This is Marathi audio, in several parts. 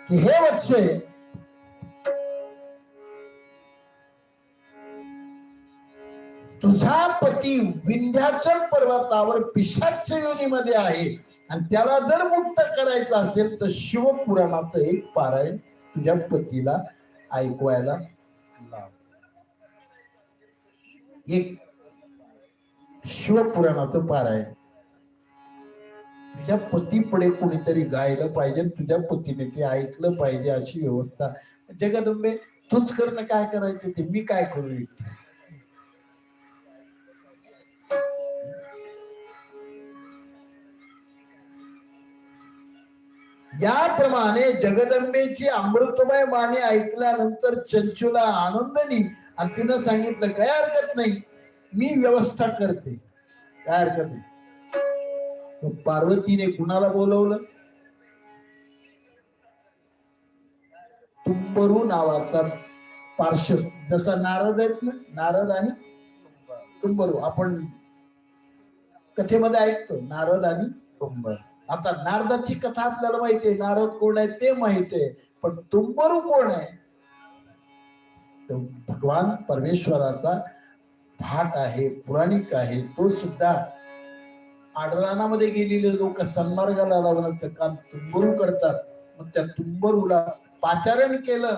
की हे वत्से, तुझा पती विंध्याचल पर्वतावर पिशाच योनीमध्ये आहे आणि त्याला जर मुक्त करायचं असेल तर शिवपुराणाचं एक पारायण तुझ्या पतीला ऐकवायला लाव. एक शिवपुराणाचं पारायण तुझ्या पतीपुढे कोणीतरी गायलं पाहिजे, तुझ्या पतीने ते ऐकलं पाहिजे, अशी व्यवस्था. जगदंबे तूच करणं, काय करायचं ते मी काय करू. याप्रमाणे जगदंबेची अमृतमय वाणी ऐकल्यानंतर चंचूला आनंदली आणि तिनं सांगितलं काय हरकत नाही, मी व्यवस्था करते, काय हरकत नाही. पार्वतीने कुणाला बोलवलं? तुंबरू नावाचा पार्श्व, जसा नारद आहेत ना, नारद आणि तुंबरू, आपण कथेमध्ये ऐकतो नारद आणि तुंबर. आता नारदाची कथा आपल्याला माहिती आहे, नारद कोण आहे ते माहिती आहे, पण तुंबरू कोण आहे? तो भगवान परमेश्वराचा भाट आहे, पुराणिक आहे. तो सुद्धा आडरानामध्ये गेलेले लोक सन्मार्गाला लावण्याचं काम तुंबरू करतात. मग त्या तुंबरूला पाचारण केलं.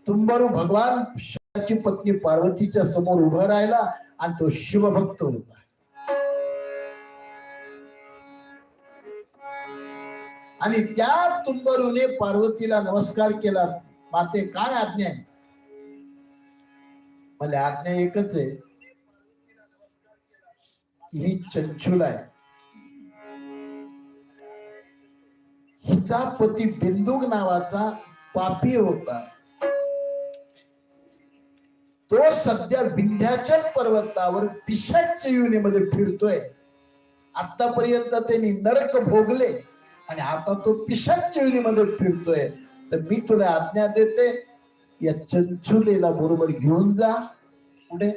तुंबरू भगवान शिवाची पत्नी पार्वतीच्या समोर उभा राहिला आणि तो शिवभक्त होता. आणि त्या तुंबरूने पार्वतीला नमस्कार केला. माते काय आज्ञा आहे? मला आज्ञा एकच आहे, ही चंचुला आहे, हिचा पती बिंदुक नावाचा पापी होता. तो सध्या विंध्याचल पर्वतावर पिशाच योनीमध्ये फिरतोय. आतापर्यंत त्यांनी नरक भोगले आणि आता तो पिशाच योनीमध्ये फिरतोय. तर मी तुला आज्ञा देते, या चंचुलेला बरोबर घेऊन जा. पुढे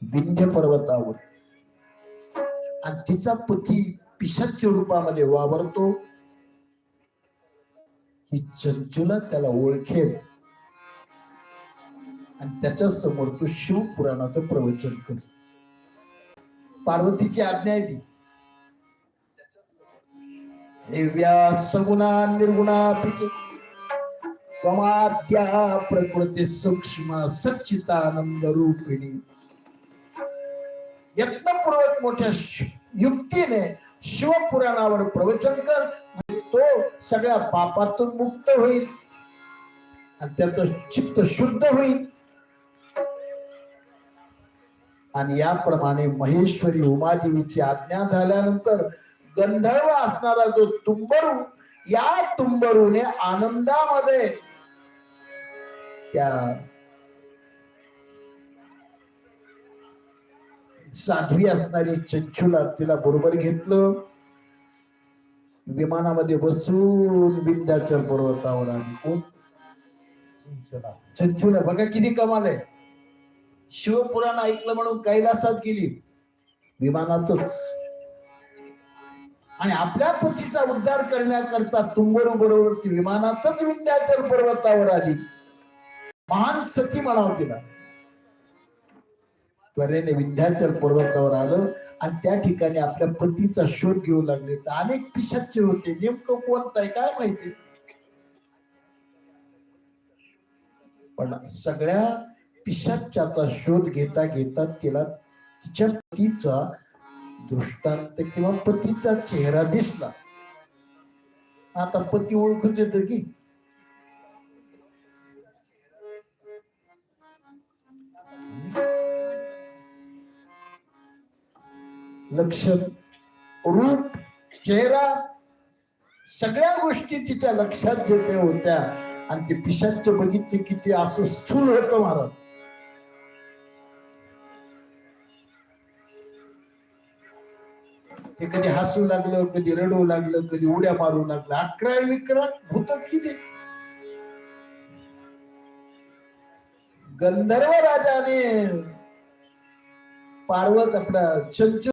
विंध्य पर्वतावर. आणि तिचा पती पिशाच रूपामध्ये वावरतो. ही चंचुला त्याला ओळखेल आणि त्याच्या समोर तो शिवपुराणाचं प्रवचन कर. पार्वतीची आज्ञा आहे ती. सेव्या सगुणा निर्गुणा पिच त्वमाद्या प्रकृती सूक्ष्म सच्चिदानंद रूपिणी. यत्नपूर्वक मोठ्या युक्तीने शिवपुराणावर प्रवचन कर, तो सगळ्या पापातून मुक्त होईल आणि त्याचं चित्त शुद्ध होईल. आणि याप्रमाणे महेश्वरी उमादेवीची आज्ञा झाल्यानंतर गंधर्व असणारा जो तुंबरू, या तुंबरूने आनंदामध्ये त्या साध्वी असणारी चंचुला तिला बरोबर घेतलं. विमानामध्ये बसून विंध्याचल पर्वतावर आली. कोण? चंचुला. बघा किती कमाल आहे. शिवपुराण ऐकलं म्हणून कैलासात गेली विमानातच. आणि आपल्या पतीचा उद्धार करण्याकरता तुंबरू बरोबर ती विमानातच विंध्याचल पर्वतावर आली. महान सती म्हणावं तिला. त्वरेने विंध्याचल पर्वतावर आलं आणि त्या ठिकाणी आपल्या पतीचा शोध घेऊ लागले. तर अनेक पिशाच्चे होते, नेमकं कोणतं आहे काय माहिती. पण सगळ्या पिशाच्याचा शोध घेता घेता तिला तिच्या पतीचा दृष्टांत किंवा पतीचा चेहरा दिसला. आता पती ओळखूच येतो की. लक्षण, रूप, चेहरा, सगळ्या गोष्टी तिच्या लक्षात जेथे होत्या. आणि ते पिशाच बघितले किती असं स्थूल होतं महाराज. ते कधी हसू लागलं, कधी रडू लागलं, कधी उड्या मारू लागलं. अकरा विकरा भूतच किती. गंधर्व राजाने पार्वत आपला चंचू